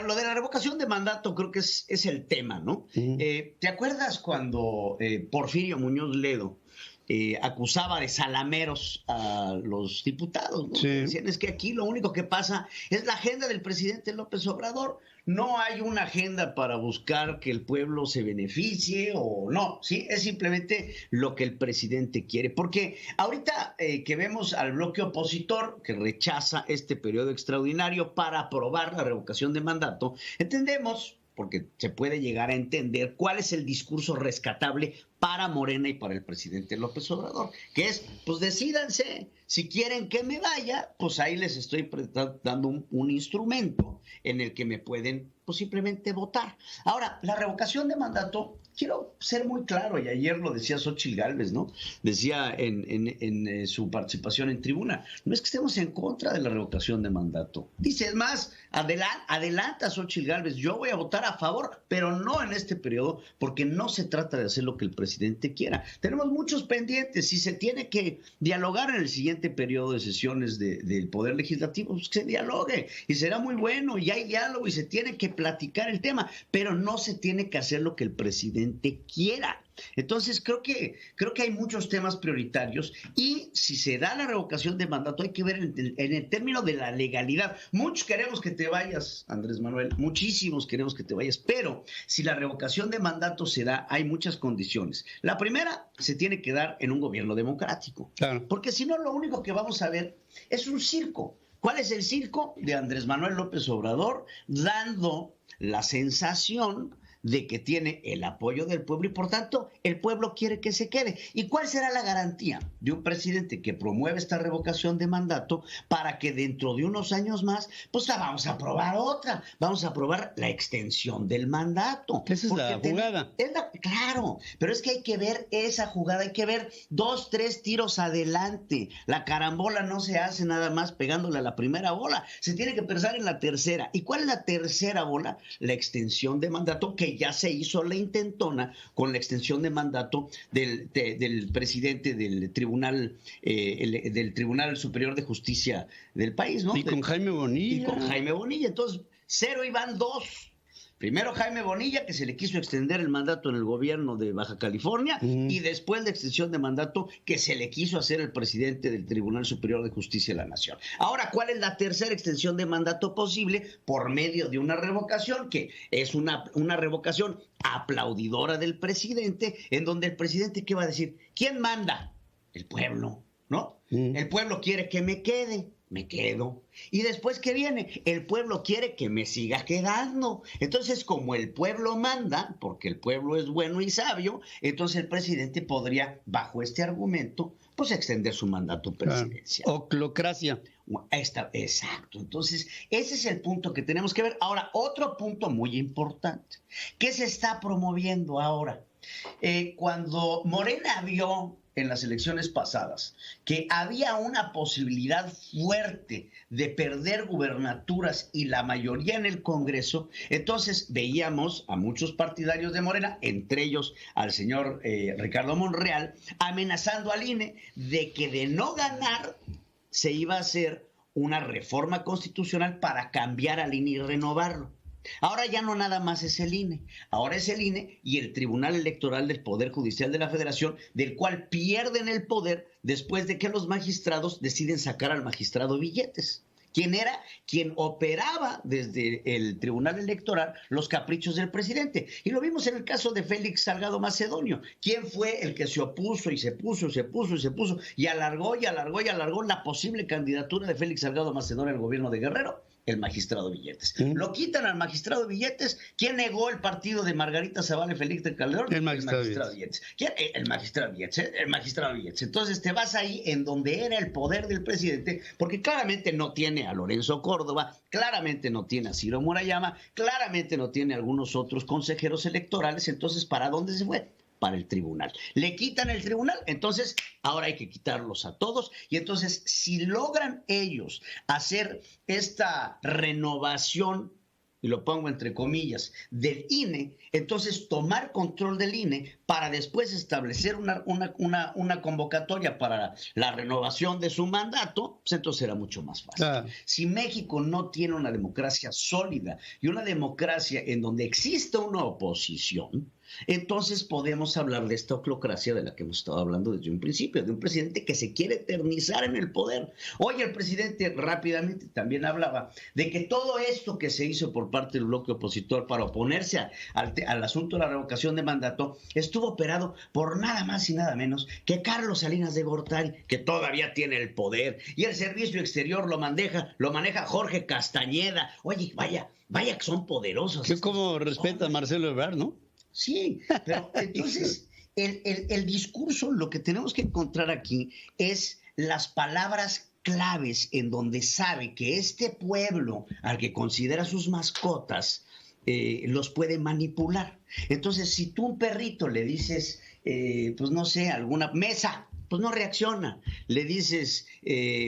Lo de la revocación de mandato creo que es el tema, ¿no? ¿Te acuerdas cuando Porfirio Muñoz Ledo acusaba de salameros a los diputados, ¿no? Que Sí. decían, es que aquí lo único que pasa es la agenda del presidente López Obrador. No hay una agenda para buscar que el pueblo se beneficie o no, ¿sí? Es simplemente lo que el presidente quiere. Porque ahorita que vemos al bloque opositor que rechaza este periodo extraordinario para aprobar la revocación de mandato, entendemos, porque se puede llegar a entender cuál es el discurso rescatable para Morena y para el presidente López Obrador, que es, pues decídanse, si quieren que me vaya, pues ahí les estoy dando un instrumento en el que me pueden, pues simplemente votar. Ahora, la revocación de mandato, quiero ser muy claro, y ayer lo decía Xóchitl Gálvez, ¿no? Decía en su participación en tribuna, no es que estemos en contra de la revocación de mandato. Dice, es más, adelanta Xóchitl Gálvez, yo voy a votar a favor, pero no en este periodo, porque no se trata de hacer lo que el presidente quiera. Tenemos muchos pendientes, y se tiene que dialogar en el siguiente periodo de sesiones del Poder Legislativo, pues que se dialogue, y será muy bueno, y hay diálogo, y se tiene que platicar el tema, pero no se tiene que hacer lo que el presidente quiera. Entonces creo que hay muchos temas prioritarios, y si se da la revocación de mandato hay que ver en el término de la legalidad. Muchos queremos que te vayas, Andrés Manuel, muchísimos queremos que te vayas, pero si la revocación de mandato se da, hay muchas condiciones. La primera, se tiene que dar en un gobierno democrático, Claro. porque si no, lo único que vamos a ver es un circo. ¿Cuál es el circo? De Andrés Manuel López Obrador dando la sensación de que tiene el apoyo del pueblo, y por tanto el pueblo quiere que se quede. ¿Y cuál será la garantía de un presidente que promueve esta revocación de mandato para que dentro de unos años más, pues la vamos a aprobar otra, vamos a aprobar la extensión del mandato? Esa es la jugada. Claro, pero es que hay que ver esa jugada, hay que ver 2, 3 tiros adelante. La carambola no se hace nada más pegándole a la primera bola, se tiene que pensar en la tercera. ¿Y cuál es la tercera bola? La extensión de mandato, que ya se hizo la intentona con la extensión de mandato del presidente del Tribunal Superior de Justicia del país, ¿no? Y con Jaime Bonilla. Y con Jaime Bonilla. Entonces, 0 y van 2. Primero Jaime Bonilla, que se le quiso extender el mandato en el gobierno de Baja California, y después la extensión de mandato que se le quiso hacer al presidente del Tribunal Superior de Justicia de la Nación. Ahora, ¿cuál es la tercera extensión de mandato posible? Por medio de una revocación, que es una revocación aplaudidora del presidente, en donde el presidente, ¿qué va a decir? ¿Quién manda? El pueblo, ¿no? El pueblo quiere que me quede. Me quedo. ¿Y después qué viene? El pueblo quiere que me siga quedando. Entonces, como el pueblo manda, porque el pueblo es bueno y sabio, entonces el presidente podría, bajo este argumento, pues extender su mandato presidencial. Oclocracia. Exacto. Entonces, ese es el punto que tenemos que ver. Ahora, otro punto muy importante. ¿Qué se está promoviendo ahora? Cuando Morena vio en las elecciones pasadas que había una posibilidad fuerte de perder gubernaturas y la mayoría en el Congreso, entonces veíamos a muchos partidarios de Morena, entre ellos al señor Ricardo Monreal, amenazando al INE de que de no ganar se iba a hacer una reforma constitucional para cambiar al INE y renovarlo. Ahora ya no nada más es el INE, ahora es el INE y el Tribunal Electoral del Poder Judicial de la Federación, del cual pierden el poder después de que los magistrados deciden sacar al magistrado Billetes, quien operaba desde el Tribunal Electoral los caprichos del presidente. Y lo vimos en el caso de Félix Salgado Macedonio. ¿Quién fue el que se opuso y alargó la posible candidatura de Félix Salgado Macedonio al gobierno de Guerrero? El magistrado Billetes. Lo quitan al magistrado Billetes. ¿Quién negó el partido de Margarita Zavala y Félix de Calderón? El magistrado Billetes. ¿Quién? El magistrado Billetes. Entonces te vas ahí en donde era el poder del presidente, porque claramente no tiene a Lorenzo Córdoba, claramente no tiene a Ciro Murayama, claramente no tiene a algunos otros consejeros electorales. Entonces, ¿para dónde se fue? Para el tribunal. Le quitan el tribunal, entonces ahora hay que quitarlos a todos. Y entonces, si logran ellos hacer esta renovación y lo pongo entre comillas, del INE, entonces tomar control del INE para después establecer una convocatoria para la renovación de su mandato, pues entonces será mucho más fácil. Si México no tiene una democracia sólida y una democracia en donde exista una oposición, entonces podemos hablar de esta oclocracia de la que hemos estado hablando desde un principio, de un presidente que se quiere eternizar en el poder. Hoy el presidente rápidamente también hablaba de que todo esto que se hizo por parte del bloque opositor para oponerse al asunto de la revocación de mandato estuvo operado por nada más y nada menos que Carlos Salinas de Gortari, que todavía tiene el poder, y el servicio exterior lo maneja Jorge Castañeda. Oye, vaya que son poderosos. Que como respeta a Marcelo Ebrard, ¿no? Sí, pero entonces el discurso, lo que tenemos que encontrar aquí es las palabras claves en donde sabe que este pueblo al que considera sus mascotas los puede manipular. Entonces, si tú a un perrito le dices, pues no sé, alguna mesa, pues no reacciona. Le dices,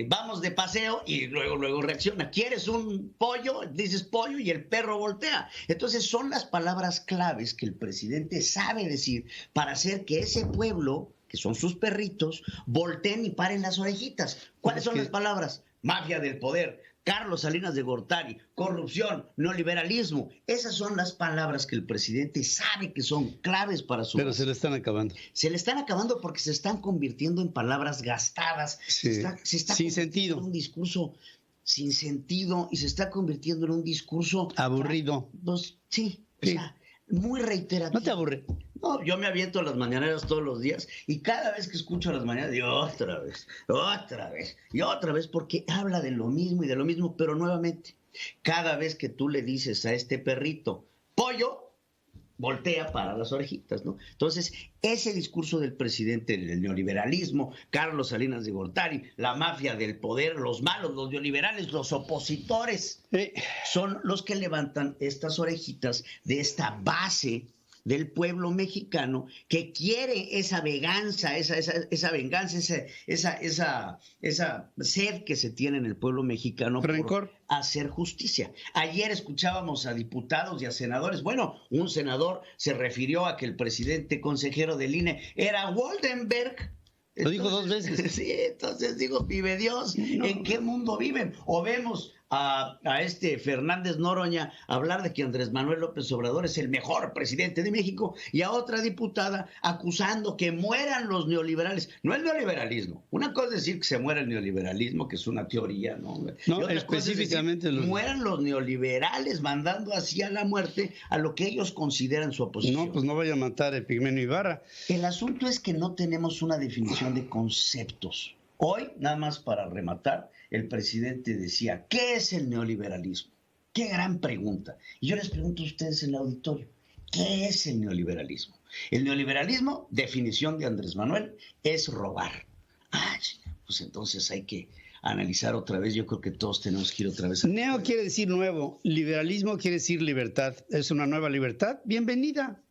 vamos de paseo, y luego reacciona. ¿Quieres un pollo? Dices pollo y el perro voltea. Entonces son las palabras claves que el presidente sabe decir para hacer que ese pueblo, que son sus perritos, volteen y paren las orejitas. ¿Cuáles son las palabras? Mafia del poder, Carlos Salinas de Gortari, corrupción, neoliberalismo. Esas son las palabras que el presidente sabe que son claves para su... Pero se le están acabando. Se le están acabando porque se están convirtiendo en palabras gastadas. Sí. Se está sin sentido. En un discurso sin sentido y se está convirtiendo en un discurso... aburrido. Pues, sí, o sea, muy reiterativo. ¿No te aburre? No, yo me aviento las mañaneras todos los días y cada vez que escucho las mañaneras digo otra vez, y otra vez, porque habla de lo mismo y de lo mismo, pero nuevamente, cada vez que tú le dices a este perrito, pollo, voltea para las orejitas, ¿no? Entonces, ese discurso del presidente del neoliberalismo, Carlos Salinas de Gortari, la mafia del poder, los malos, los neoliberales, los opositores, son los que levantan estas orejitas de esta base del pueblo mexicano que quiere esa venganza, esa sed que se tiene en el pueblo mexicano por hacer justicia. Ayer escuchábamos a diputados y a senadores. Bueno, un senador se refirió a que el presidente consejero del INE era Woldenberg. Lo dijo 2 veces. Sí, entonces digo, vive Dios, ¿en qué mundo viven? O vemos a este Fernández Noroña hablar de que Andrés Manuel López Obrador es el mejor presidente de México y a otra diputada acusando que mueran los neoliberales. No el neoliberalismo. Una cosa es decir que se muera el neoliberalismo, que es una teoría, ¿no? No, específicamente mueran los neoliberales, mandando así a la muerte a lo que ellos consideran su oposición. No, pues no vaya a matar a Epigmenio Ibarra. El asunto es que no tenemos una definición de conceptos. Hoy, nada más para rematar, el presidente decía, ¿qué es el neoliberalismo? Qué gran pregunta. Y yo les pregunto a ustedes en el auditorio, ¿qué es el neoliberalismo? El neoliberalismo, definición de Andrés Manuel, es robar. Pues entonces hay que analizar otra vez. Yo creo que todos tenemos que ir otra vez. Neo quiere decir nuevo, liberalismo quiere decir libertad. ¿Es una nueva libertad? Bienvenida.